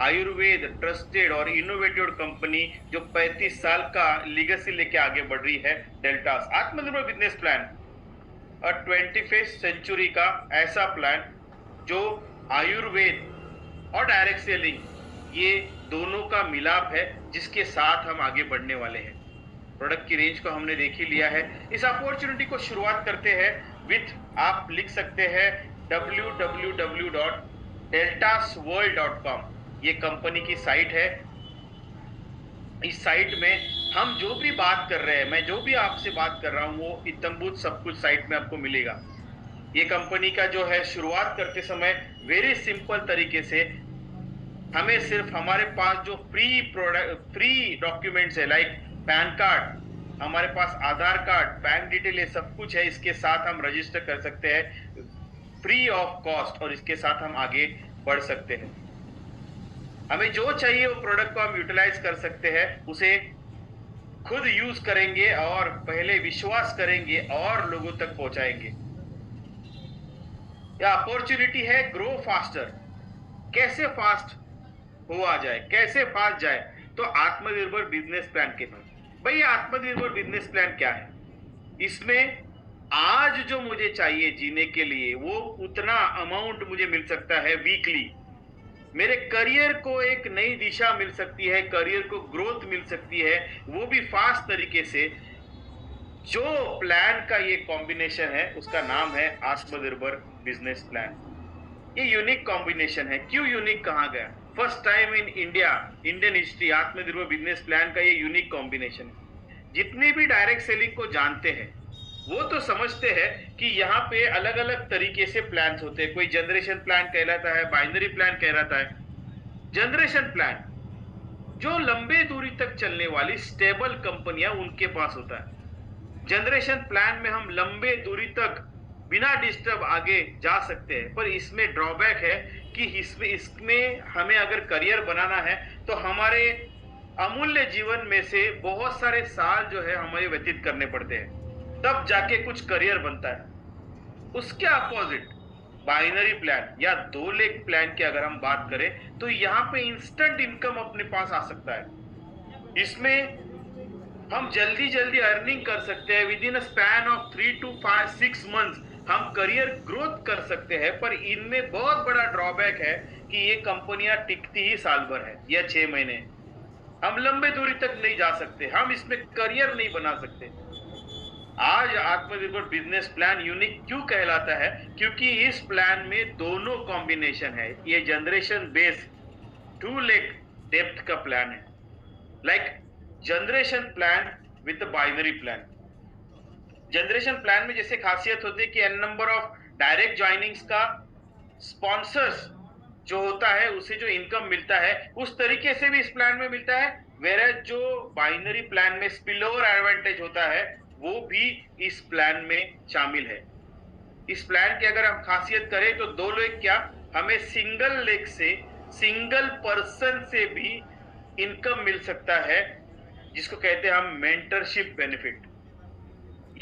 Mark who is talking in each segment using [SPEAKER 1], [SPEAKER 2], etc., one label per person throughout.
[SPEAKER 1] Ayurveda trusted और innovative company जो 35 साल का लीगेसी लेके आगे बढ़ रही है, डेल्टास आत्मनिर्भर बिजनेस प्लान, और 21st सेंचुरी का ऐसा प्लान जो आयुर्वेद और डायरेक्ट सेलिंग, ये दोनों का मिलाप है, जिसके साथ हम आगे बढ़ने वाले हैं। प्रोडक्ट की रेंज को हमने देख ही लिया है। इस अपॉर्चुनिटी को शुरुआत करते हैं विथ, आप लिख सकते हैं www.deltasworld.com, ये कंपनी की साइट है। इस साइट में हम जो भी बात कर रहे हैं, मैं जो भी आपसे बात कर रहा हूं, वो इत्तंबूत सब कुछ साइट में आपको मिलेगा। ये कंपनी का जो है, शुरुआत करते समय वेरी सिंपल तरीके से हमें सिर्फ हमारे पास जो फ्री डॉक्यूमेंट्स है, लाइक पैन कार्ड, हमारे पास आधार कार्ड, बैंक डिटेल, ये सब कुछ है, इसके साथ हम रजिस्टर कर सकते हैं फ्री ऑफ कॉस्ट, और इसके साथ हम आगे बढ़ सकते हैं। हमें जो चाहिए वो प्रोडक्ट को हम यूटिलाइज कर सकते हैं, उसे खुद यूज करेंगे और पहले विश्वास करेंगे और लोगों तक पहुंचाएंगे। यह अपॉर्चुनिटी है ग्रो फास्टर। कैसे फास्ट हुआ जाए, कैसे फास्ट जाए, तो आत्मनिर्भर बिजनेस प्लान के पास। भाई, आत्मनिर्भर बिजनेस प्लान क्या है? इसमें आज जो मुझे चाहिए जीने के लिए, वो उतना अमाउंट मुझे मिल सकता है वीकली। मेरे करियर को एक नई दिशा मिल सकती है, करियर को ग्रोथ मिल सकती है, वो भी फास्ट तरीके से। जो प्लान का ये कॉम्बिनेशन है, उसका नाम है आत्मनिर्भर बिजनेस प्लान। ये यूनिक कॉम्बिनेशन है। क्यों यूनिक कहा गया? First time in India, Indian history, आत्मनिर्भर बिजनेस प्लान का ये यूनिक कॉम्बिनेशन है। जितने भी डायरेक्ट सेलिंग को जानते हैं, वो तो समझते हैं कि यहाँ पे अलग अलग तरीके से प्लान्स होते हैं। कोई जनरेशन प्लान कहलाता है, बाइनरी प्लान कहलाता है। जनरेशन प्लान जो लंबे दूरी तक चलने वाली स्टेबल कंपनियां, उनके पास होता है। जनरेशन प्लान में हम लंबे दूरी तक बिना डिस्टर्ब आगे जा सकते हैं, पर इसमें ड्रॉबैक है कि इसमें हमें अगर करियर बनाना है, तो हमारे अमूल्य जीवन में से बहुत सारे साल जो है हमें व्यतीत करने पड़ते हैं, तब जाके कुछ करियर बनता है। उसके अपोजिट बाइनरी प्लान या 2 लेग प्लान की अगर हम बात करें, तो यहाँ पे इंस्टेंट इनकम अपने पास आ सकता है। इसमें हम जल्दी जल्दी अर्निंग कर सकते हैं। With in a span of 3 to 6 months हम करियर ग्रोथ कर सकते हैं। पर इनमें बहुत बड़ा ड्रॉबैक है कि ये कंपनियां टिकती ही साल भर है या 6 महीने। हम लंबे दूरी तक नहीं जा सकते, हम इसमें करियर नहीं बना सकते। आज आत्मनिर्भर बिजनेस प्लान यूनिक क्यों कहलाता है? क्योंकि इस प्लान में दोनों कॉम्बिनेशन है। ये जनरेशन बेस्ड 2 लेग डेप्थ का प्लान है, like generation plan with binary plan. Generation plan में जैसे खासियत होती है कि N number of direct joinings का स्पॉन्सर्स जो होता है, उसे जो इनकम मिलता है, उस तरीके से भी इस प्लान में मिलता है। वेयर जो बाइनरी प्लान में स्पिल ओवर एडवांटेज होता है, वो भी इस प्लान में शामिल है। इस प्लान की अगर हम खासियत करें, तो 2 लेग क्या, हमें सिंगल लेग से, सिंगल पर्सन से भी इनकम मिल सकता है, जिसको कहते हैं हम मेंटरशिप बेनिफिट।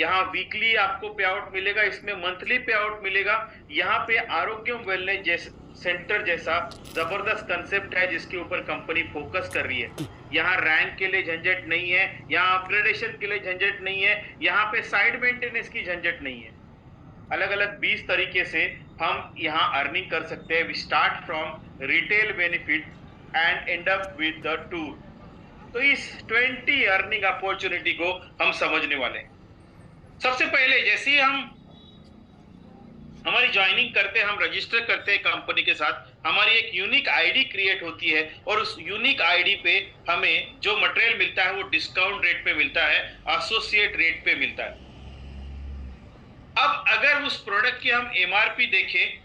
[SPEAKER 1] यहाँ वीकली आपको पे आउट मिलेगा, इसमें मंथली पे आउट मिलेगा। यहाँ पे आरोग्यम वेलनेस सेंटर जैसा जबरदस्त कंसेप्ट है, जिसके ऊपर कंपनी फोकस कर रही है। यहाँ रैंक के लिए झंझट नहीं है, यहाँ अपग्रेडेशन के लिए झंझट नहीं है, यहाँ पे साइड मेंटेनेंस की झंझट नहीं है। अलग अलग 20 तरीके से हम यहाँ अर्निंग कर सकते हैं। We start from retail benefit and end up with the tour. तो इस 20 अर्निंग अपॉर्चुनिटी को हम समझने वाले हैं। सबसे पहले जैसे ही हम हमारी ज्वाइनिंग करते हैं, हम रजिस्टर करते हैं कंपनी के साथ, हमारी एक यूनिक आईडी क्रिएट होती है, और उस यूनिक आईडी पे हमें जो मटेरियल मिलता है वो डिस्काउंट रेट पे मिलता है, एसोसिएट रेट पे मिलता है। अब अगर उस प्रोडक्ट की हम एमआरपी देखें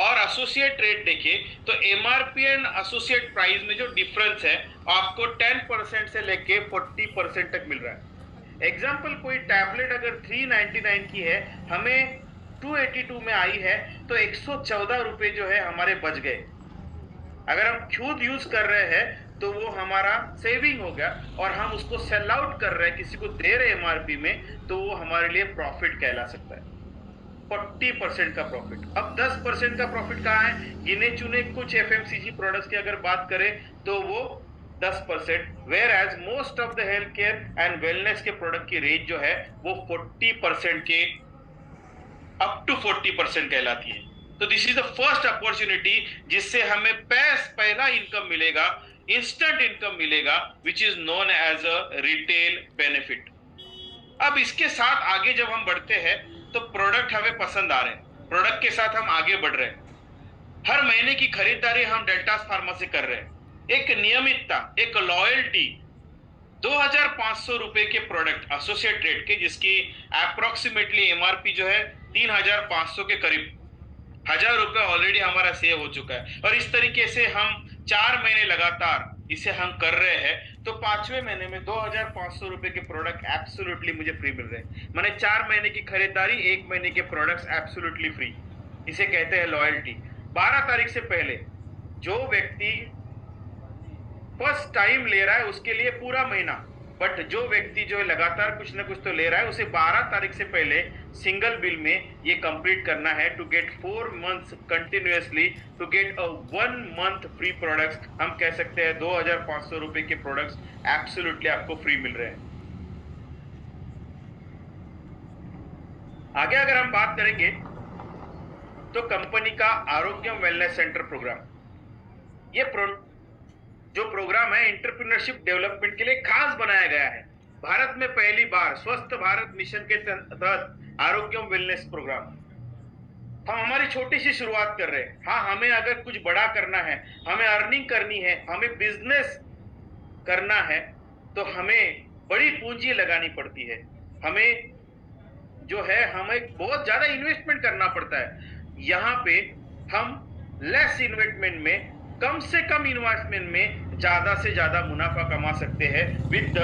[SPEAKER 1] और एसोसिएट रेट देखें, तो एमआरपी एंड एसोसिएट प्राइस में जो डिफरेंस है, आपको 10% से लेके 40% तक मिल रहा है। एग्जाम्पल, कोई टैबलेट अगर 399 की है, हमें 282 में आई है, तो 114 रुपए जो है हमारे बच गए। अगर हम खुद यूज कर रहे हैं, तो वो हमारा सेविंग हो गया, और हम उसको सेल आउट कर रहे हैं, किसी को दे रहे एमआरपी में, तो वो हमारे लिए प्रॉफिट कहला सकता है। 40% का प्रॉफिट। अब 10% का प्रॉफिट कहाँ है? गिने चुने कुछ एफएमसीजी प्रोडक्ट्स की अगर बात करें तो वो 10%, whereas most of the health care and wellness के प्रोडक्ट की रेंज जो है वो 40% के अप टू 40% कहलाती है। तो this is the first opportunity जिससे हमें पहला इनकम मिलेगा, इंस्टेंट इनकम मिलेगा, which is known as a retail benefit. अब इसके साथ आगे जब हम बढ़ते हैं तो प्रोडक्ट हमें पसंद आ रहे हैं, प्रोडक्ट के साथ हम आगे बढ़ रहे हैं, हर महीने की खरीदारी हम डेल्टास फार्मा से कर रहे हैं, एक नियमितता, एक लॉयल्टी। 2500 रुपए के प्रोडक्ट एसोसिएट रेट के, जिसकी अप्रोक्सीमेटली एमआरपी जो है 3500 के करीब, 1000 रुपए ऑलरेडी हमारा सेव हो चुका है। और इस तरीके से हम 4 महीने लगातार इसे हम कर रहे हैं, तो 5वें महीने में 2500 रुपए के प्रोडक्ट एब्सोल्युटली मुझे फ्री मिल रहे हैं। मैंने 4 महीने की खरीदारी, 1 महीने के प्रोडक्ट्स एब्सोल्युटली फ्री, इसे कहते हैं लॉयल्टी। 12 तारीख से पहले जो व्यक्ति फर्स्ट टाइम ले रहा है उसके लिए पूरा महीना, बट जो व्यक्ति जो लगातार कुछ ना कुछ तो ले रहा है उसे 12 तारीख से पहले सिंगल बिल में ये कंप्लीट करना है to get 4 months continuously, to get 1 month free products. हम कह सकते हैं 2500 रुपए के प्रोडक्ट्स एब्सोल्युटली आपको फ्री मिल रहे हैं। आगे अगर हम बात करेंगे तो कंपनी का आरोग्यम वेलनेस सेंटर प्रोग्राम, ये जो प्रोग्राम है एंटरप्रेन्योरशिप डेवलपमेंट के लिए खास बनाया गया है। भारत में पहली बार स्वस्थ भारत मिशन के तहत आरोग्यम वेलनेस प्रोग्राम, हम हमारी छोटी सी शुरुआत कर रहे हैं। हाँ, हमें अगर कुछ बड़ा करना है, हमें अर्निंग करनी है, हमें बिजनेस करना है, तो हमें बड़ी पूंजी लगानी पड़ती है, हमें जो है हमें बहुत ज्यादा इन्वेस्टमेंट करना पड़ता है। यहाँ पे हम लेस इन्वेस्टमेंट में, कम से कम इन्वेस्टमेंट में ज्यादा से ज्यादा मुनाफा कमा सकते हैं with the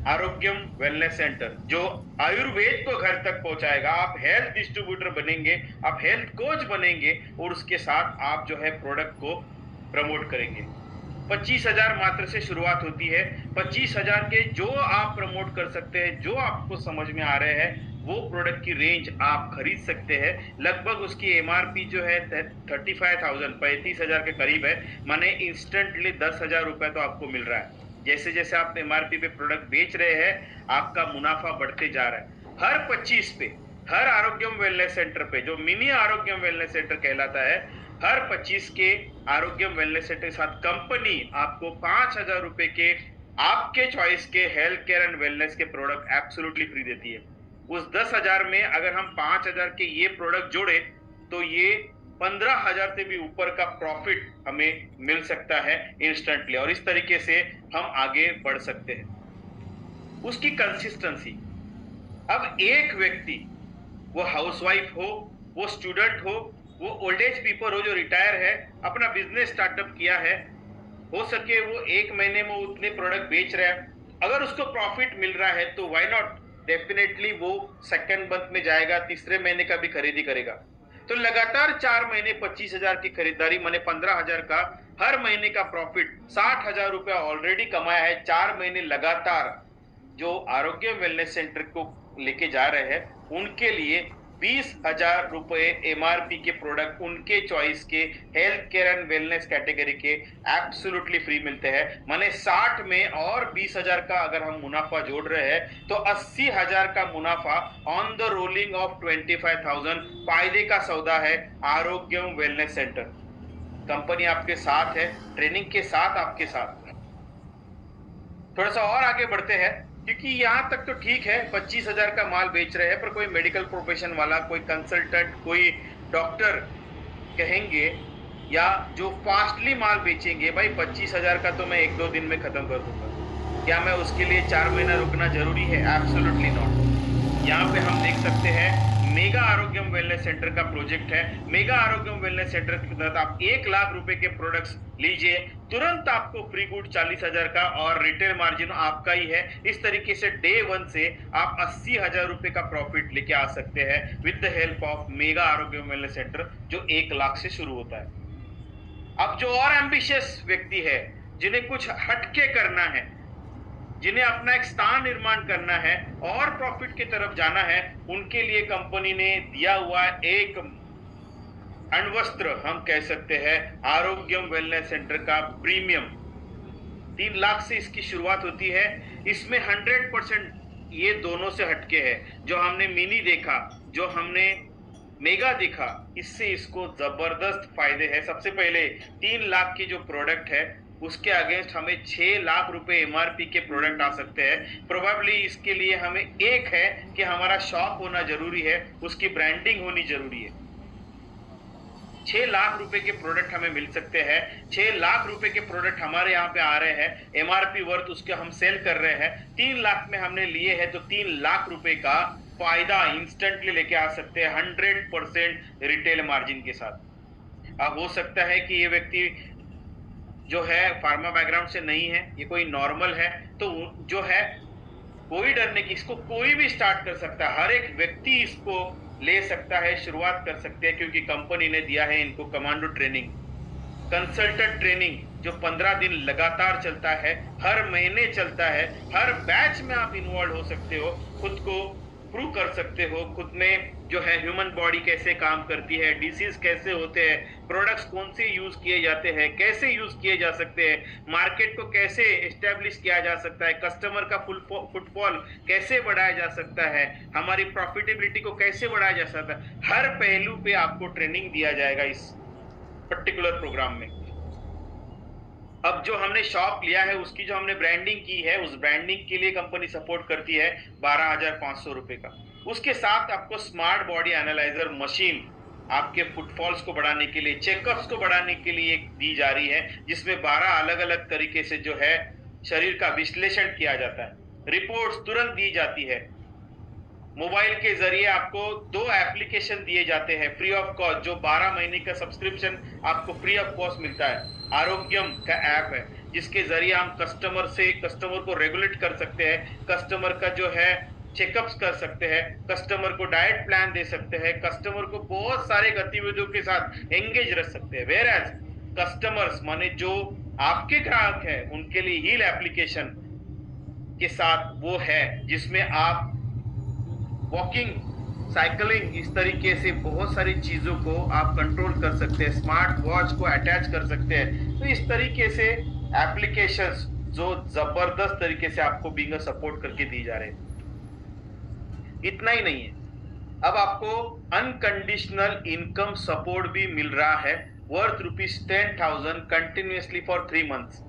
[SPEAKER 1] Arogyam wellness centre, जो आयुर्वेद को घर तक पहुंचाएगा। आप हेल्थ डिस्ट्रीब्यूटर बनेंगे, आप हेल्थ कोच बनेंगे, और उसके साथ आप जो है प्रोडक्ट को प्रमोट करेंगे। 25,000 मात्र से शुरुआत होती है। 25,000 के जो आप प्रमोट कर सकते हैं, जो आपको समझ में आ रहे हैं, वो प्रोडक्ट की रेंज आप खरीद सकते हैं। लगभग उसकी एमआरपी जो है 35,000, 35,000 के करीब है, माने इंस्टेंटली 10,000 रुपए तो आपको मिल रहा है। जैसे जैसे आप एमआरपी पे प्रोडक्ट बेच रहे हैं, आपका मुनाफा बढ़ते जा रहा है। हर 25 पे, हर आरोग्यम वेलनेस सेंटर पे, जो मिनी आरोग्यम वेलनेस सेंटर कहलाता है, हर 25 के आरोग्यम वेलनेस सेंटर के साथ कंपनी आपको 5,000 रुपए के आपके चॉइस के हेल्थ केयर एंड वेलनेस के प्रोडक्ट एब्सोल्युटली फ्री देती है। उस 10,000 में अगर हम 5,000 के ये प्रोडक्ट जोड़े तो ये 15,000 से भी ऊपर का प्रॉफिट हमें मिल सकता है इंस्टेंटली, और इस तरीके से हम आगे बढ़ सकते हैं। उसकी कंसिस्टेंसी, अब एक व्यक्ति, वो हाउसवाइफ हो, वो स्टूडेंट हो, वो ओल्ड एज पीपल हो जो रिटायर है, अपना बिजनेस स्टार्टअप किया है, हो सके वो 1 महीने में उतने प्रोडक्ट बेच रहा है, अगर उसको प्रॉफिट मिल रहा है तो व्हाई नॉट, डेफिनेटली वो सेकंड मंथ में जाएगा, तीसरे महीने का भी खरीदी करेगा। तो लगातार 4 महीने 25,000 की खरीदारी माने 15,000 का हर महीने का प्रॉफिट, 60,000 रुपया ऑलरेडी कमाया है 4 महीने लगातार। जो आरोग्य वेलनेस सेंटर को लेके जा रहे हैं उनके लिए 20,000 रुपए एमआरपी के प्रोडक्ट उनके चॉइस के health care and wellness category के एब्सोल्युटली फ्री मिलते हैं। माने 60 में और 20,000 का अगर हम मुनाफा जोड़ रहे हैं तो 80,000 का मुनाफा ऑन द रोलिंग ऑफ 25,000। फायदे का सौदा है आरोग्यम वेलनेस सेंटर। कंपनी आपके साथ है, ट्रेनिंग के साथ आपके साथ। थोड़ा सा और आगे बढ़ते हैं, क्योंकि यहां तक तो ठीक है 25,000 का माल बेच रहे हैं, पर कोई मेडिकल प्रोफेशन वाला, कोई कंसल्टेंट, कोई डॉक्टर कहेंगे या जो फास्टली माल बेचेंगे, भाई 25,000 का तो मैं 1-2 दिन में खत्म कर दूंगा, क्या मैं उसके लिए 4 महीना रुकना जरूरी है? Absolutely not. यहाँ पे हम देख सकते हैं मेगा आरोग्यम वेलनेस सेंटर का प्रोजेक्ट है। मेगा आरोग्यम वेलनेस सेंटर के तहत आप 1 लाख रुपए के प्रोडक्ट्स लीजिए, तुरंत आपको फ्री गुड 40,000 का और रिटेल मार्जिन आपका ही है। इस तरीके से डे 1 से आप 80,000 रुपए का प्रॉफिट लेके आ सकते हैं with the help of mega Arogyam wellness centre, जो 1 लाख से शुरू होता है। अब जो और एम्बिशियस व्यक्ति है, जिन्हें कुछ हटके करना है, जिन्हें अपना एक स्थान निर्माण करना है और प्रॉफिट की तरफ जाना है, उनके लिए कंपनी ने दिया हुआ एक अण्वस्त्र हम कह सकते हैं, आरोग्यम वेलनेस सेंटर का प्रीमियम। 3 लाख से इसकी शुरुआत होती है। इसमें 100% ये दोनों से हटके है। जो हमने मिनी देखा, जो हमने मेगा देखा, इससे इसको जबरदस्त फायदे हैं। सबसे पहले 3 लाख की जो प्रोडक्ट है उसके अगेंस्ट हमें 6 लाख रुपए एमआरपी के प्रोडक्ट आ सकते हैं। प्रोबेबली इसके लिए हमें एक है कि हमारा शॉप होना जरूरी है, उसकी ब्रांडिंग होनी जरूरी है। 6 लाख रुपए के प्रोडक्ट हमें मिल सकते हैं। 6 लाख रुपए के प्रोडक्ट हमारे यहाँ पे आ रहे हैं, एमआरपी वर्थ उसके हम सेल कर रहे हैं। 3 लाख में हमने लिए हैं, तो 3 लाख रुपए का फायदा इंस्टेंटली लेके आ सकते हैं 100% रिटेल मार्जिन के साथ। अब हो सकता है कि ये व्यक्ति जो है फार्मा बैकग्राउंड से नहीं है, ये कोई नॉर्मल है, तो जो है कोई डरने की, इसको कोई भी स्टार्ट कर सकता है। हर एक व्यक्ति इसको ले सकता है, शुरुआत कर सकते हैं, क्योंकि कंपनी ने दिया है इनको कमांडो ट्रेनिंग, कंसल्टेंट ट्रेनिंग, जो 15 दिन लगातार चलता है, हर महीने चलता है। हर बैच में आप इन्वॉल्व हो सकते हो, खुद को प्रूव कर सकते हो, खुद में जो है ह्यूमन बॉडी कैसे काम करती है, डिसीज कैसे होते हैं, प्रोडक्ट्स कौन से यूज किए जाते हैं, कैसे यूज किए जा सकते हैं, मार्केट को कैसे एस्टेब्लिश किया जा सकता है, कस्टमर का फुटफॉल कैसे बढ़ाया जा सकता है, हमारी प्रॉफिटेबिलिटी को कैसे बढ़ाया जा सकता है। हर पहलू पे आपको ट्रेनिंग दिया जाएगा इस पर्टिकुलर प्रोग्राम में। अब जो हमने शॉप लिया है उसकी जो हमने ब्रांडिंग की है, उस ब्रांडिंग के लिए कंपनी सपोर्ट करती है 12,500 रुपए का। उसके साथ आपको स्मार्ट बॉडी एनालाइजर मशीन आपके फुटफॉल्स को बढ़ाने के लिए, चेकअप्स को बढ़ाने के लिए दी जा रही है, जिसमें 12 अलग अलग तरीके से जो है शरीर का विश्लेषण किया जाता है, रिपोर्ट्स तुरंत दी जाती है। मोबाइल के जरिए आपको 2 एप्लीकेशन दिए जाते हैं फ्री ऑफ कॉस्ट, जो 12 महीने का सब्सक्रिप्शन आपको फ्री ऑफ कॉस्ट मिलता है। आरोग्यम का ऐप है, जिसके जरिए हम कस्टमर को रेगुलेट कर सकते हैं, कस्टमर का जो है चेकअप्स कर सकते हैं, कस्टमर को डाइट प्लान दे सकते हैं, कस्टमर को बहुत सारे गतिविधियों के साथ एंगेज रख सकते हैं। वेयर एज कस्टमर्स माने जो आपके ग्राहक है, उनके लिए हील एप्लीकेशन के साथ वो है, जिसमें आप वॉकिंग, साइकिलिंग, इस तरीके से बहुत सारी चीजों को आप कंट्रोल कर सकते हैं, स्मार्ट वॉच को अटैच कर सकते हैं। तो इस तरीके से एप्लीकेशंस जो जबरदस्त तरीके से आपको बीइंग सपोर्ट करके दी जा रहे हैं। इतना ही नहीं है, अब आपको अनकंडीशनल इनकम सपोर्ट भी मिल रहा है वर्थ ₹10,000 कंटिन्यूअसली फॉर 3 मंथ्स।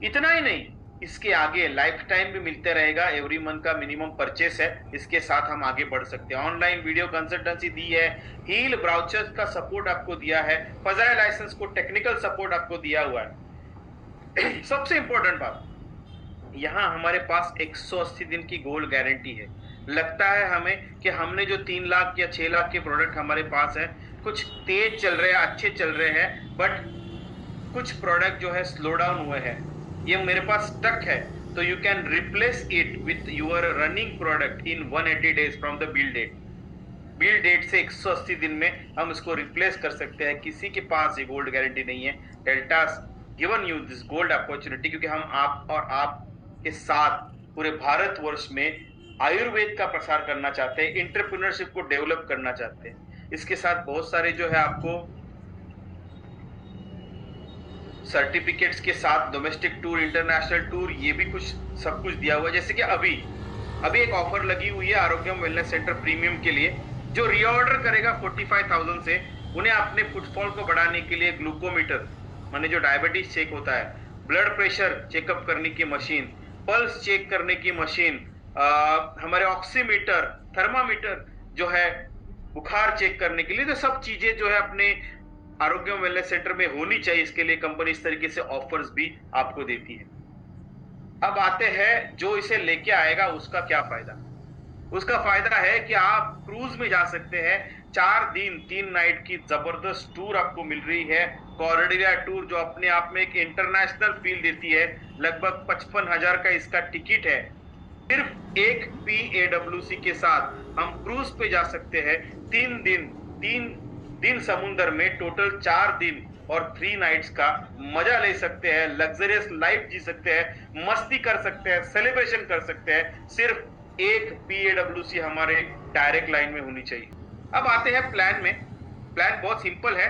[SPEAKER 1] इतना ही नहीं, इसके आगे लाइफ टाइम भी मिलते रहेगा। एवरी मंथ का मिनिमम परचेस है, इसके साथ हम आगे बढ़ सकते हैं। ऑनलाइन वीडियो कंसल्टेंसी दी है, हील ब्राउचर्स का सपोर्ट आपको दिया है, फजाइल लाइसेंस को टेक्निकल सपोर्ट आपको दिया हुआ है। सबसे इंपॉर्टेंट बात, यहाँ हमारे पास 180 दिन की गोल्ड गारंटी है। लगता है हमें कि हमने जो 3 लाख या 6 लाख के प्रोडक्ट हमारे पास है, कुछ तेज चल रहे हैं, अच्छे चल रहे हैं, बट कुछ प्रोडक्ट जो है स्लो डाउन हुए हैं, ये मेरे पास स्टक है, तो you can replace it with your running product in 180 days from the bill date. Bill date से 180 दिन में हम इसको रिप्लेस कर सकते हैं। किसी के पास ये गोल्ड गारंटी नहीं है। Deltas given you this gold opportunity, क्योंकि हम आप और आप के साथ पूरे भारतवर्ष में आयुर्वेद का प्रसार करना चाहते हैं, एंटरप्रेन्योरशिप को डेवलप करना चाहते हैं। इसके साथ बहुत सारे जो है आपको सर्टिफिकेट्स के साथ डोमेस्टिक टूर, इंटरनेशनल टूर, ये भी कुछ सब कुछ दिया हुआ है। जैसे कि अभी एक ऑफर लगी हुई है आरोग्यम वेलनेस सेंटर प्रीमियम के लिए, जो रीऑर्डर करेगा 45,000 से, उन्हें अपने फुटफॉल को बढ़ाने के लिए ग्लूकोमीटर माने जो डायबिटीज चेक होता है, ब्लड प्रेशर चेकअप करने की मशीन, पल्स चेक करने की मशीन, हमारे ऑक्सीमीटर, थर्मामीटर जो है बुखार चेक करने के लिए, तो सब चीजें जो है अपने आरोग्य वेलनेस सेंटर में होनी चाहिए। इसके लिए कंपनी इस तरीके से ऑफर्स भी आपको देती है। अब आते हैं जो इसे लेके आएगा उसका क्या फायदा। उसका फायदा है कि आप क्रूज में जा सकते हैं। 4 दिन 3 नाइट की जबरदस्त टूर आपको मिल रही है, कॉर्डिया टूर, जो अपने आप में एक इंटरनेशनल फील देती है। लगभग 55,000 का इसका टिकट है। सिर्फ एक PAWC के साथ हम क्रूज पे जा सकते हैं। 3 दिन समुद्र में, टोटल 4 दिन और 3 नाइट्स का मजा ले सकते हैं, लग्जरियस लाइफ जी सकते हैं, मस्ती कर सकते हैं, सेलिब्रेशन कर सकते हैं। सिर्फ एक PAWC हमारे डायरेक्ट लाइन में होनी चाहिए। अब आते हैं प्लान में। प्लान बहुत सिंपल है।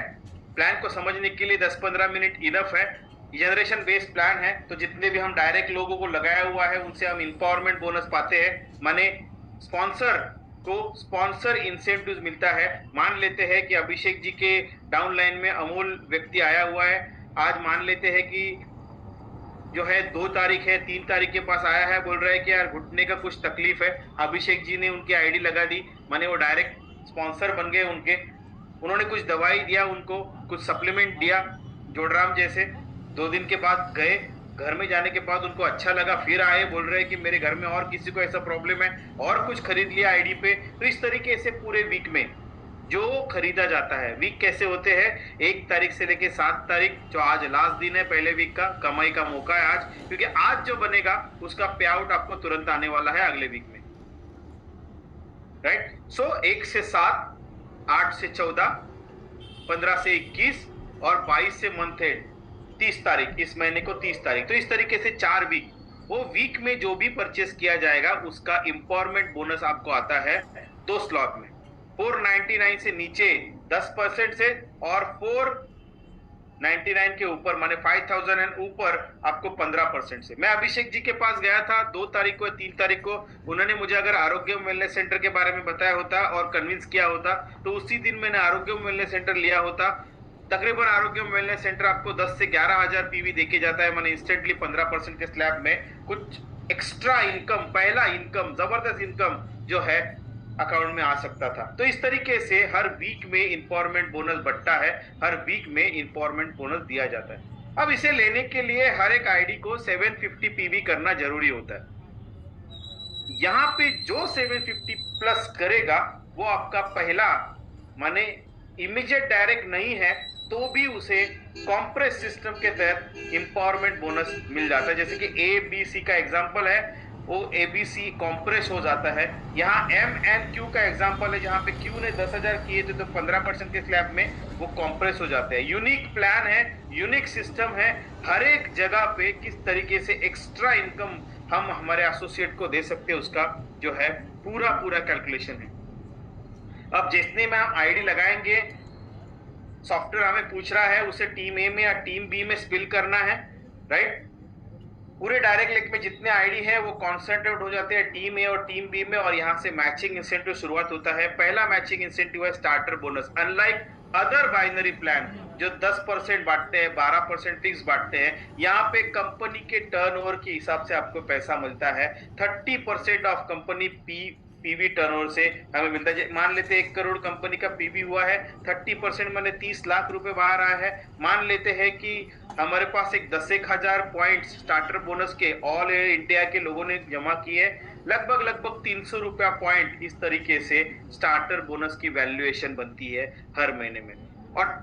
[SPEAKER 1] प्लान को समझने के लिए 10-15 मिनट इनफ है। जनरेशन बेस्ड प्लान है, तो जितने भी हम डायरेक्ट लोगों को लगाया हुआ है उनसे हम इंपॉवरमेंट बोनस पाते हैं, माने स्पॉन्सर को स्पॉन्सर इंसेंटिव मिलता है। मान लेते हैं कि अभिषेक जी के डाउनलाइन में अमोल व्यक्ति आया हुआ है। आज मान लेते हैं कि जो है 2 तारीख है, 3 तारीख के पास आया है, बोल रहा है कि यार घुटने का कुछ तकलीफ है। अभिषेक जी ने उनकी आईडी लगा दी, माने वो डायरेक्ट स्पॉन्सर बन गए उनके। उन्होंने कुछ दवाई दिया उनको, कुछ सप्लीमेंट दिया जोड़राम जैसे। 2 दिन के बाद गए, घर में जाने के बाद उनको अच्छा लगा, फिर आए, बोल रहे हैं कि मेरे घर में और किसी को ऐसा प्रॉब्लम है, और कुछ खरीद लिया आईडी पे। तो इस तरीके से पूरे वीक में जो खरीदा जाता है, वीक कैसे होते हैं, 1 तारीख से लेके 7 तारीख, जो आज लास्ट दिन है पहले वीक का, कमाई का मौका है आज, क्योंकि आज जो बनेगा उसका पे आउट आपको तुरंत आने वाला है अगले वीक में, राइट। सो 1 से 7, 8 से 14, 15 से 21 और 22 से मंथ एंड 30 तारीख, इस महीने को 30 तारीख। तो इस तरीके से 4 वीक, वो वीक में जो भी परचेस किया जाएगा उसका इंपॉवरमेंट बोनस आपको आता है 2 स्लॉट में। 499 से नीचे 10% से, और 499 के ऊपर माने 5000 एंड ऊपर आपको 15% से। मैं अभिषेक जी के पास गया था 2 तारीख को, 3 तारीख को। उन्होंने मुझे अगर आरोग्य वेलनेस सेंटर के बारे में बताया होता और कन्विंस किया होता तो उसी दिन मैंने आरोग्य वेलनेस सेंटर लिया होता। तकरीबन आरोग्य वेलनेस सेंटर आपको 10 से 11,000 पीवी देके जाता है, माने इंस्टेंटली 15% के स्लैब में कुछ एक्स्ट्रा इनकम, पहला इनकम, जबरदस्त इनकम जो है अकाउंट में आ सकता था। तो इस तरीके से हर वीक में इंपॉवरमेंट बोनस बढ़ता है, हर वीक में इंपॉवरमेंट बोनस दिया जाता है। अब इसे लेने के लिए हर एक आईडी को 750 पीवी करना जरूरी होता है। यहां पे जो 750 प्लस करेगा वो आपका पहला, माने इमीडिएट डायरेक्ट नहीं है तो भी उसे कॉम्प्रेस सिस्टम के तहत इंपॉवरमेंट बोनस मिल जाता है। जैसे कि ABC का एग्जांपल है, वो ABC कॉम्प्रेस हो जाता है। यहाँ MNQ का एग्जांपल है, जहां पे Q ने 10,000 किए थे तो 15% के स्लैब में वो कॉम्प्रेस हो जाते हैं। यूनिक प्लान है, यूनिक सिस्टम है, हर एक जगह पे किस तरीके से एक्स्ट्रा इनकम हम हमारे एसोसिएट को दे सकते हैं उसका जो है पूरा कैलकुलेशन है। अब जितने में हम आईडी लगाएंगे, सॉफ्टवेयर हमें पूछ रहा है उसे टीम ए में या टीम बी में स्पिल करना है, राइट। पूरे डायरेक्ट लिंक में जितने आईडी है वो कॉन्सेंट्रेट हो जाते हैं टीम ए और टीम बी में, और यहाँ से मैचिंग इंसेंटिव शुरुआत होता है। पहला मैचिंग इंसेंटिव है starter bonus. Unlike other binary plan जो 10% बांटते हैं, 12% फिक्स बांटते हैं, यहाँ पे कंपनी के टर्नओवर के हिसाब से आपको पैसा मिलता है। 30% ऑफ कंपनी पीवी टर्नओवर से हमें मिलता है। मान लेते हैं 1 करोड़ कंपनी का पीवी हुआ है, 30% माने 30 लाख रुपए बाहर आया है। मान लेते हैं कि हमारे पास 10,000 पॉइंट्स स्टार्टर बोनस के ऑल इंडिया के लोगों ने जमा किए, लगभग 300 रुपया पॉइंट। इस तरीके से स्टार्टर बोनस की वैल्यूएशन बनती है हर महीने में, और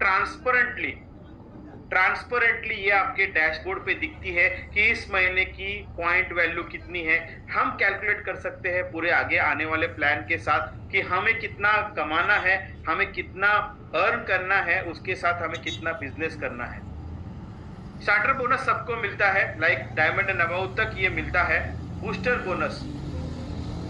[SPEAKER 1] ट्रांसपेरेंटली ये आपके डैशबोर्ड पे दिखती है कि इस महीने की पॉइंट वैल्यू कितनी है। हम कैलकुलेट कर सकते हैं पूरे आगे आने वाले प्लान के साथ कि हमें कितना कमाना है, हमें कितना अर्न करना है, उसके साथ हमें कितना बिजनेस करना है। स्टार्टर बोनस सबको मिलता है, लाइक डायमंड एंड अबव तक ये मिलता है। बूस्टर बोनस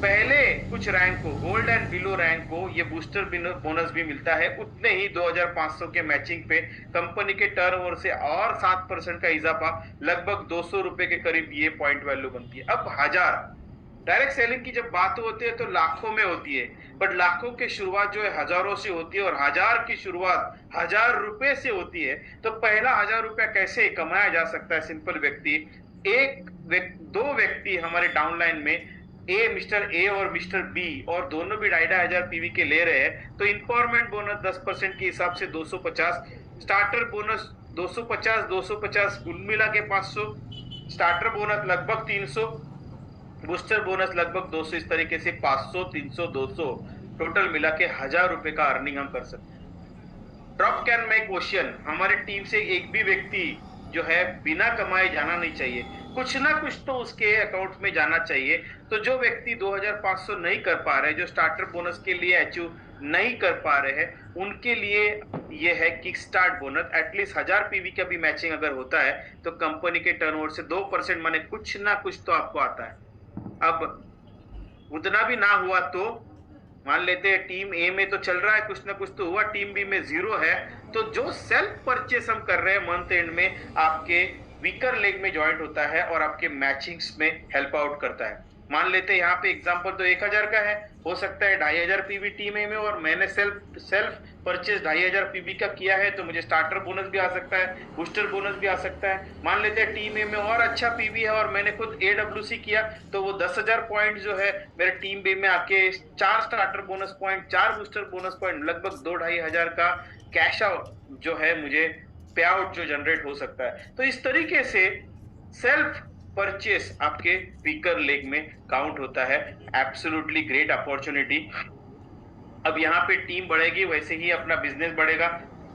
[SPEAKER 1] पहले कुछ रैंक को, गोल्ड एंड बिलो रैंक को ये बूस्टर बोनस भी मिलता है। उतने ही 2,500 के मैचिंग पे कंपनी के टर्नओवर से और 7% का इजाफा, लगभग 200 रुपए के करीब ये पॉइंट वैल्यू बनती है। अब 1000 डायरेक्ट सेलिंग की जब बात होती है तो लाखों में होती है, बट लाखों की शुरुआत जो है हजारों से होती है, और 1000 की शुरुआत 1000 रुपए से होती है। तो पहला 1000 रुपया कैसे कमाया जा सकता है? सिंपल व्यक्ति, दो व्यक्ति हमारे डाउनलाइन में, मिस्टर ए और मिस्टर बी, और दोनों भी 2,500 पीवी के ले रहे हैं, तो इंपॉवरमेंट बोनस 10% के हिसाब से 250, स्टार्टर बोनस 250 कुल मिला के 500, स्टार्टर बोनस लगभग 300, बूस्टर बोनस लगभग 200। इस तरीके से 500, 300, 200 टोटल मिला के 1000 रुपए का अर्निंग हम कर सकते हैं। ड्रॉप कैन मेक क्वेश्चन, हमारे टीम से एक भी व्यक्ति जो है बिना कमाए जाना नहीं चाहिए, कुछ ना कुछ तो उसके अकाउंट में जाना चाहिए। तो जो व्यक्ति 2,500 नहीं कर पा रहे, जो स्टार्टर बोनस के लिए अचीव नहीं कर पा रहे हैं उनके लिए ये है kick start bonus. At least 1000 PV का भी मैचिंग अगर होता है तो कंपनी के टर्नओवर से 2% माने कुछ ना कुछ तो आपको आता है। अब उतना भी ना हुआ तो मान लेते हैं टीम ए में तो चल रहा है, कुछ ना कुछ तो हुआ, टीम बी में 0 है, तो जो सेल्फ परचेस हम कर रहे हैं मंथ एंड में आपके वीकर लेग में ज्वाइंट होता है और आपके मैचिंग्स में हेल्प आउट करता है। मान लेते हैं यहाँ पे एग्जांपल तो 1000 का है, हो सकता है 2500 पीवी टीम ए में और मैंने सेल्फ परचेज 2500 पीवी का किया है, तो मुझे स्टार्टर बोनस भी आ सकता है, बूस्टर बोनस भी आ सकता है। मान लेते हैं टीम ए में और अच्छा पीवी है और मैंने खुद AWC किया, तो वो 10,000 पॉइंट जो है मेरे टीम बी में आके 4 starter bonus point, 4 booster bonus point, लगभग 2-2,500 का कैश आउट जो है मुझे पे आउट जो जनरेट हो सकता है। तो इस तरीके से सेल्फ परचेस आपके वीकर लेग में काउंट होता है। Absolutely great opportunity. अब यहाँ पे टीम बढ़ेगी वैसे ही अपना बिजनेस बढ़ेगा।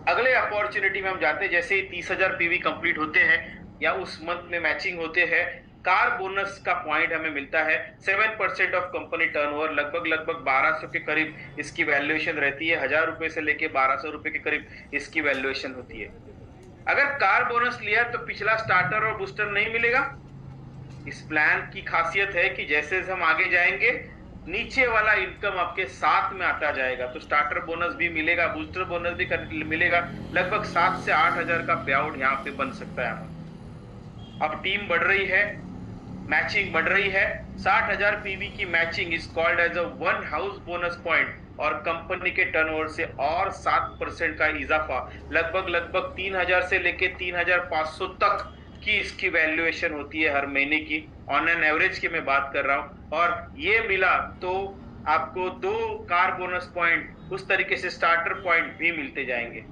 [SPEAKER 1] अगले अपॉर्चुनिटी में हम जाते हैं, जैसे ही 30,000 पीवी कंप्लीट होते हैं या उस मंथ में मैचिंग होते हैं, कार बोनस का पॉइंट हमें मिलता है 7% ऑफ कंपनी टर्नओवर, लगभग 1200 के करीब इसकी वैल्यूएशन रहती है। 1000 रुपए से लेके 1200 रुपए के करीब इसकी वैल्यूएशन होती है। अगर कार बोनस लिया तो पिछला स्टार्टर और बूस्टर नहीं मिलेगा। इस प्लान की खासियत है कि जैसे हम आगे जाएंगे नीचे वाला इनकम आपके साथ में आता जाएगा, तो स्टार्टर बोनस भी मिलेगा, बूस्टर बोनस भी मिलेगा। लगभग 7 से 8,000 का पे आउट यहाँ पे बन सकता है। अब टीम बढ़ रही है, मैचिंग बढ़ रही है। 60,000 पीवी की matching is called as a 1 house bonus point और कंपनी के टर्नओवर से और 7% का इजाफा, लगभग 3,000 से लेके 3,500 तक की इसकी वैल्यूएशन होती है हर महीने की। ऑन एन एवरेज की मैं बात कर रहा हूं। और ये मिला तो आपको 2 कार बोनस पॉइंट, उस तरीके से स्टार्टर पॉइंट भी मिलते जाएंगे।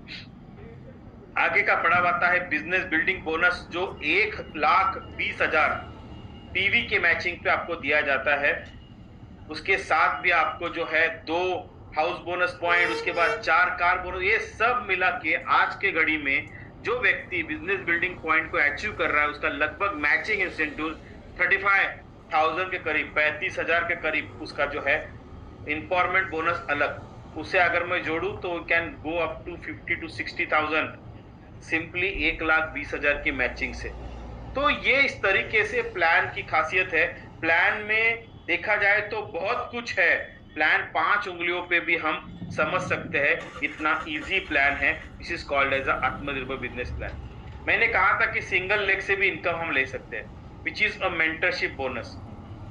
[SPEAKER 1] आगे का पड़ाव आता है बिजनेस बिल्डिंग बोनस, जो 1,20,000 पीवी के मैचिंग पे आपको दिया जाता है। उसके साथ भी आपको जो है 2 हाउस बोनस पॉइंट, उसके बाद 4 कार बोनस, ये सब मिला के आज के घड़ी में जो व्यक्ति बिजनेस बिल्डिंग पॉइंट को अचीव कर रहा है उसका लगभग मैचिंग इंसेंटिव 35,000 के करीब, 35,000 के करीब उसका जो है इम्पावरमेंट बोनस अलग, उसे अगर मैं जोड़ूं तो can go up to 50 to 60,000 simply 1,20,000 की मैचिंग से। तो ये इस तरीके से प्लान की खासियत है। प्लान में देखा जाए तो बहुत कुछ है, प्लान 5 उंगलियों पे भी हम समझ सकते हैं, इतना इजी प्लान है। दिस इज कॉल्ड एज आत्मनिर्भर बिजनेस प्लान। मैंने कहा था कि सिंगल लेग से भी इनकम हम ले सकते हैं, which is a mentorship bonus.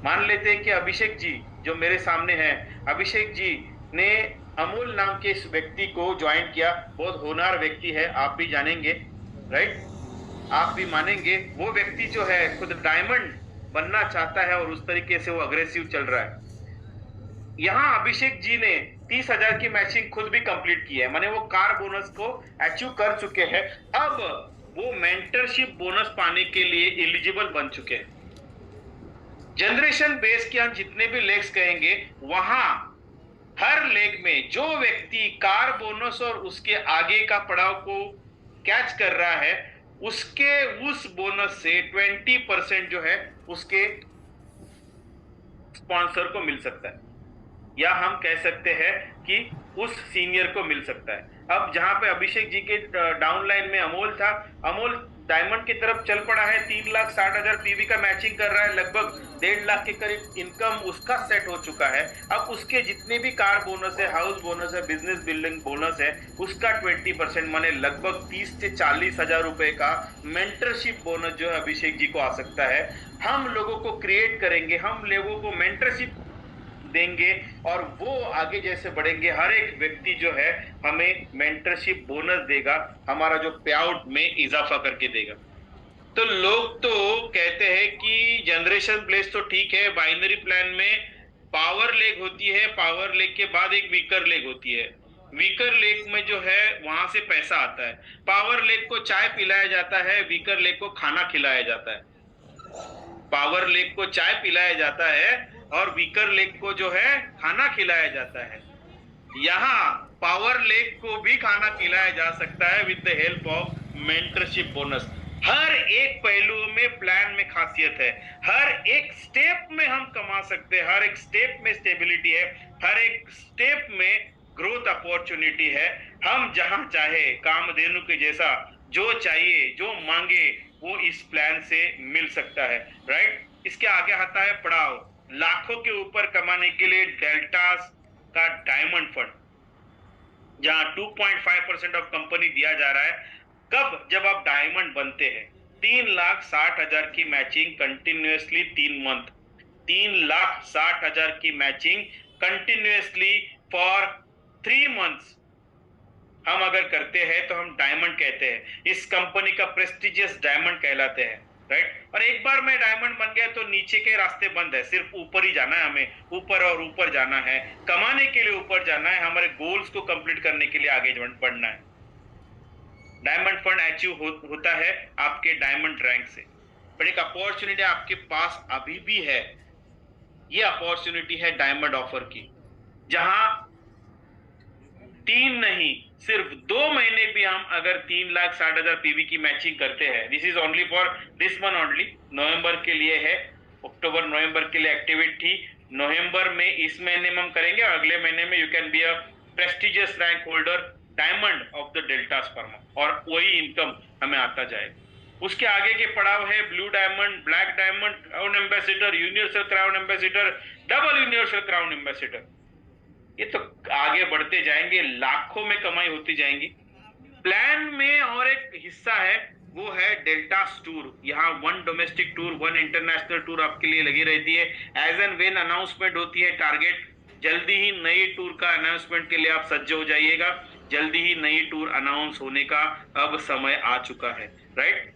[SPEAKER 1] मान लेते हैं कि अभिषेक जी जो मेरे सामने हैं, अभिषेक जी ने अमूल नाम के इस व्यक्ति को ज्वाइन किया, बहुत होनहार व्यक्ति है, आप भी जानेंगे, राइट, आप भी मानेंगे। वो व्यक्ति जो है खुद डायमंड बनना चाहता है और उस तरीके से वो अग्रेसिव चल रहा है। यहाँ अभिषेक जी ने 30,000 की मैचिंग खुद भी कंप्लीट की है, माने वो कार बोनस को अचीव कर चुके हैं। अब वो मेंटरशिप बोनस पाने के लिए एलिजिबल बन चुके हैं। जनरेशन बेस के हम जितने भी लेग्स कहेंगे, वहां हर लेग में जो व्यक्ति कार बोनस और उसके आगे का पड़ाव को कैच कर रहा है, उसके उस बोनस से 20% जो है उसके स्पॉन्सर को मिल सकता है, या हम कह सकते हैं कि उस सीनियर को मिल सकता है। अब जहां पे अभिषेक जी के डाउनलाइन में अमोल था, अमोल डायमंड की तरफ चल पड़ा है, 3,60,000 पीवी का मैचिंग कर रहा है, लगभग 1.5 लाख के करीब इनकम उसका सेट हो चुका है। अब उसके जितने भी कार बोनस है, हाउस बोनस है, बिजनेस बिल्डिंग बोनस है, उसका 20% माने लगभग 30 से 40,000 रुपए का मेंटरशिप बोनस जो है अभिषेक जी को आ सकता है। हम लोगों को क्रिएट करेंगे, हम लोगों को मेंटरशिप देंगे और वो आगे जैसे बढ़ेंगे, हर एक व्यक्ति जो है हमें मेंटरशिप बोनस देगा, हमारा जो पे आउट में इजाफा करके देगा। तो लोग तो कहते हैं कि जनरेशन प्लेस तो ठीक है, बाइनरी प्लान में पावर लेग होती है, पावर लेग के बाद एक वीकर लेग होती है। वीकर लेग में जो है वहां से पैसा आता है। पावर लेग को चाय पिलाया जाता है, वीकर लेग को खाना खिलाया जाता है। पावर लेग को चाय पिलाया जाता है और वीकर लेग को जो है खाना खिलाया जाता है। यहाँ पावर लेग को भी खाना खिलाया जा सकता है with the help of mentorship bonus. हर एक पहलू में प्लान में खासियत है, हर एक स्टेप में हम कमा सकते हैं, हर एक स्टेप में स्टेबिलिटी है, हर एक स्टेप में ग्रोथ अपॉर्चुनिटी है। हम जहां चाहे कामधेनु के जैसा जो चाहिए जो मांगे वो इस प्लान से मिल सकता है, राइट। इसके आगे आता है पड़ाव। लाखों के ऊपर कमाने के लिए डेल्टास का डायमंड फंड, जहां 2.5% ऑफ कंपनी दिया जा रहा है। कब? जब आप डायमंड बनते हैं। 3,60,000 की मैचिंग कंटिन्यूअसली 3 मंथ, 3,60,000 की मैचिंग कंटिन्यूअसली फॉर 3 मंथ्स हम अगर करते हैं तो हम डायमंड कहते हैं। इस कंपनी का प्रेस्टिजियस डायमंड कहलाते हैं, राइट। और एक बार मैं डायमंड बन गया तो नीचे के रास्ते बंद है, सिर्फ ऊपर ही जाना है, हमें ऊपर और ऊपर जाना है, कमाने के लिए ऊपर जाना है, हमारे गोल्स को कंप्लीट करने के लिए आगे बढ़ना है। डायमंड फंड अचीव होता है आपके डायमंड रैंक से। पर एक अपॉर्चुनिटी आपके पास अभी भी है, ये अपॉर्चुनिटी है डायमंड ऑफर की, जहां 3 नहीं सिर्फ 2 महीने भी हम अगर 3,60,000 पीवी की मैचिंग करते हैं। This is only for this month only, नवंबर के लिए है, अक्टूबर नवंबर के लिए एक्टिवेट थी। नवंबर में इस महीने में हम करेंगे और अगले महीने में you can be a prestigious rank holder diamond of the Deltas Pharma, और वही इनकम हमें आता जाएगा। उसके आगे के पड़ाव है blue diamond, black diamond, crown ambassador, universal crown ambassador, double universal crown ambassador. ये तो आगे बढ़ते जाएंगे, लाखों में कमाई होती जाएंगी। प्लान में और एक हिस्सा है, वो है डेल्टास टूर। यहाँ 1 डोमेस्टिक टूर 1 इंटरनेशनल टूर आपके लिए लगी रहती है। एज एंड व्हेन अनाउंसमेंट होती है टारगेट, जल्दी ही नई टूर का अनाउंसमेंट के लिए आप सज्ज हो जाइएगा। जल्दी ही नई टूर अनाउंस होने का अब समय आ चुका है, राइट।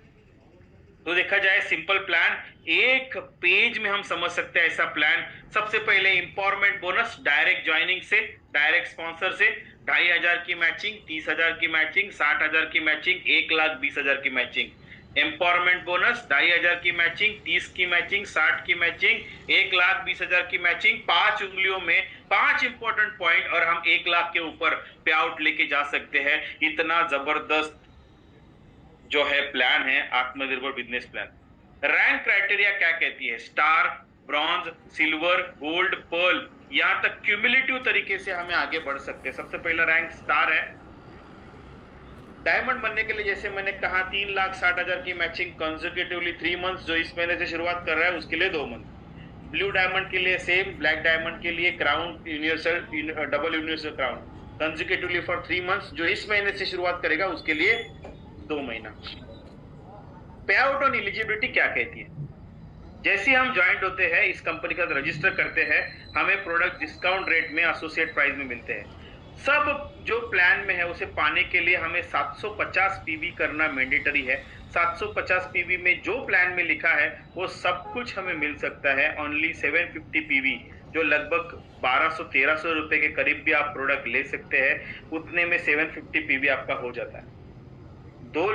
[SPEAKER 1] तो देखा जाए सिंपल प्लान, एक पेज में हम समझ सकते हैं ऐसा प्लान। सबसे पहले एम्पावरमेंट बोनस, डायरेक्ट ज्वाइनिंग से, डायरेक्ट स्पॉन्सर से 2,500 की मैचिंग, 30,000 की मैचिंग, 60,000 की मैचिंग, 1,20,000 की मैचिंग। एम्पावरमेंट बोनस 2,500 की मैचिंग, 30 की मैचिंग, 60 की मैचिंग, 1,20,000 की मैचिंग। 5 उंगलियों में 5 इंपॉर्टेंट पॉइंट और हम 1 लाख के ऊपर पे आउट लेके जा सकते हैं। इतना जबरदस्त जो है प्लान है आत्मनिर्भर बिजनेस प्लान। रैंक क्राइटेरिया क्या कहती है? Star, bronze, silver, gold, pearl, यहां तक क्यूमुलेटिव तरीके से हमें आगे बढ़ सकते हैं। सबसे पहला रैंक स्टार है। डायमंड बनने के लिए जैसे मैंने कहा 3,60,000 की मैचिंग कंसेक्यूटिवली 3 मंथ्स, जो इस महीने से शुरुआत कर रहा है उसके लिए 2 मंथ। ब्लू डायमंड के लिए सेम, ब्लैक डायमंड के लिए crown universal, double universal crown consecutively for 3 months, जो इस महीने से शुरुआत करेगा उसके लिए 2 महीना। पे आउट ऑन एलिजिबिलिटी क्या कहती है? जैसे हम ज्वाइंट होते हैं, इस कंपनी का रजिस्टर करते हैं, हमें प्रोडक्ट डिस्काउंट रेट में एसोसिएट प्राइस में मिलते हैं। सब जो प्लान में है उसे पाने के लिए हमें 750 पीवी करना मैंडेटरी है। 750 पीवी में जो प्लान में लिखा है वो सब कुछ हमें मिल सकता है ओनली 750 पीवी, जो लगभग 1200-1300 रुपए के करीब भी आप प्रोडक्ट ले सकते हैं। उतने में 750 पीवी आपका हो जाता है। 2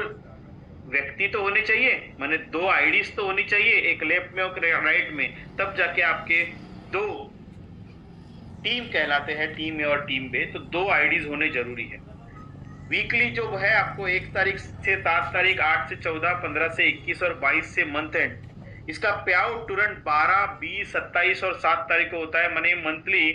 [SPEAKER 1] व्यक्ति तो होने चाहिए, माने 2 आईडीज तो होनी चाहिए, एक लेफ्ट में और राइट में, तब जाके आपके 2 टीम कहलाते हैं, टीम ए और टीम बी। तो 2 आईडीज होने जरूरी है। वीकली जो है आपको 1 तारीख से 7 तारीख, 8 से 14, 15 से 21 और 22 से मंथ एंड। इसका पे आउट तुरंत 12, 20, 27 और 7 तारीख को होता है। माने मंथली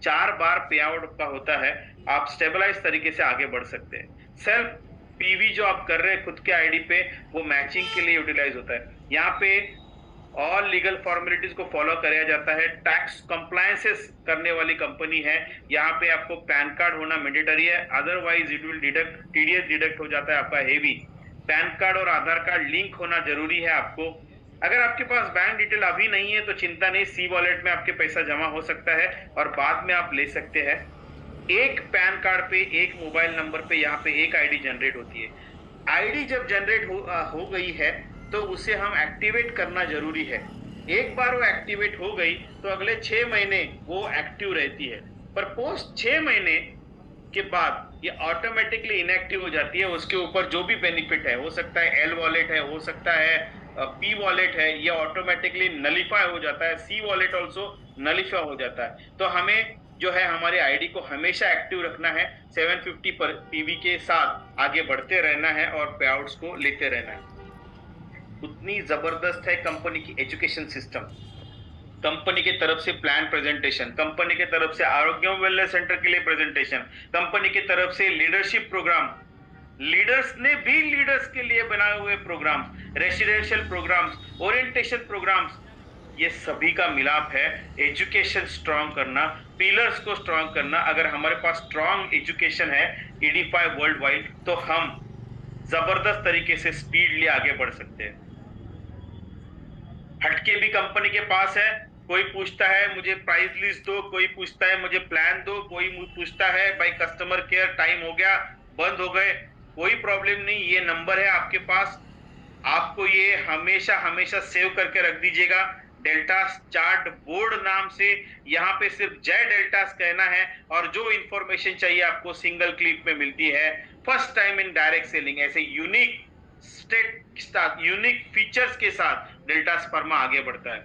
[SPEAKER 1] 4 बार पे आउट का होता है। आप स्टेबलाइज तरीके से आगे बढ़ सकते हैं। सेल्फ पीवी जो आप कर रहे हैं खुद के आईडी पे, वो मैचिंग के लिए यूटिलाइज होता है। यहाँ पे ऑल लीगल फॉर्मेलिटीज को फॉलो कराया जाता है। टैक्स कंप्लायंसेस करने वाली कंपनी है। यहाँ पे आपको पैन कार्ड होना मैंडेटरी है, otherwise it will deduct, TDS deduct हो जाता है आपका हेवी। पैन कार्ड और आधार कार्ड लिंक होना जरूरी है आपको। अगर आपके पास बैंक डिटेल अभी नहीं है तो चिंता नहीं, सी वॉलेट में आपके पैसा जमा हो सकता है और बाद में आप ले सकते हैं। एक पैन कार्ड पे, एक मोबाइल नंबर पे यहाँ पे एक आईडी जनरेट होती है। आईडी जब जनरेट हो गई है तो उसे हम एक्टिवेट करना जरूरी है। एक बार वो एक्टिवेट हो गई तो अगले 6 महीने वो एक्टिव रहती है, पर पोस्ट 6 महीने के बाद ये ऑटोमेटिकली इनएक्टिव हो जाती है। उसके ऊपर जो भी बेनिफिट है, हो सकता है एल वॉलेट है, हो सकता है पी वॉलेट है, ये ऑटोमेटिकली नलिफाई हो जाता है। सी वॉलेट ऑल्सो नलिफाई हो जाता है। तो हमें जो है हमारे आईडी को हमेशा एक्टिव रखना है, 750 पर पीवी के साथ आगे बढ़ते रहना है और पे आउट्स को लेते रहना है। उतनी जबरदस्त है कंपनी की एजुकेशन सिस्टम। कंपनी की तरफ से प्लान प्रेजेंटेशन, कंपनी की तरफ से आरोग्य वेलनेस सेंटर के लिए प्रेजेंटेशन, कंपनी की तरफ से लीडरशिप प्रोग्राम, लीडर्स ने भी लीडर्स के लिए बनाए हुए programmes, residential programmes, orientation programmes, ये सभी का मिलाप है एजुकेशन स्ट्रांग करना, पिलर्स को स्ट्रांग करना। अगर हमारे पास स्ट्रांग एजुकेशन है ईडीफाई वर्ल्ड वाइड, तो हम जबरदस्त तरीके से स्पीडली आगे बढ़ सकते हैं। हटके भी कंपनी के पास है, कोई पूछता है मुझे प्राइस लिस्ट दो, कोई पूछता है मुझे प्लान दो, कोई पूछता है भाई कस्टमर केयर टाइम हो गया, बंद हो गए, कोई प्रॉब्लम नहीं, ये नंबर है आपके पास, आपको ये हमेशा हमेशा सेव करके रख दीजिएगा। डेल्टास चार्ट बोर्ड नाम से, यहाँ पे सिर्फ जय डेल्टास कहना है और जो इंफॉर्मेशन चाहिए आपको सिंगल क्लिक में मिलती है। First time in direct selling, ऐसे यूनिक यूनिक फीचर्स के साथ डेल्टास फर्मा आगे बढ़ता है।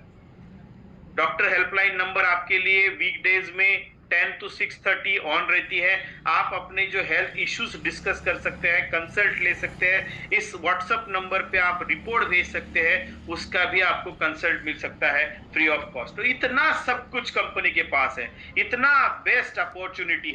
[SPEAKER 1] डॉक्टर हेल्पलाइन नंबर आपके लिए वीकडेज में 10 to 6:30 ऑन रहती है। आप अपने जो हेल्थ इश्यूज डिस्कस कर सकते हैं, कंसल्ट ले सकते हैं। इस व्हाट्सएप नंबर पे आप रिपोर्ट भेज सकते हैं, उसका भी आपको कंसल्ट मिल सकता है फ्री ऑफ कॉस्ट। तो इतना सब कुछ कंपनी के पास है, इतना बेस्ट अपॉर्चुनिटी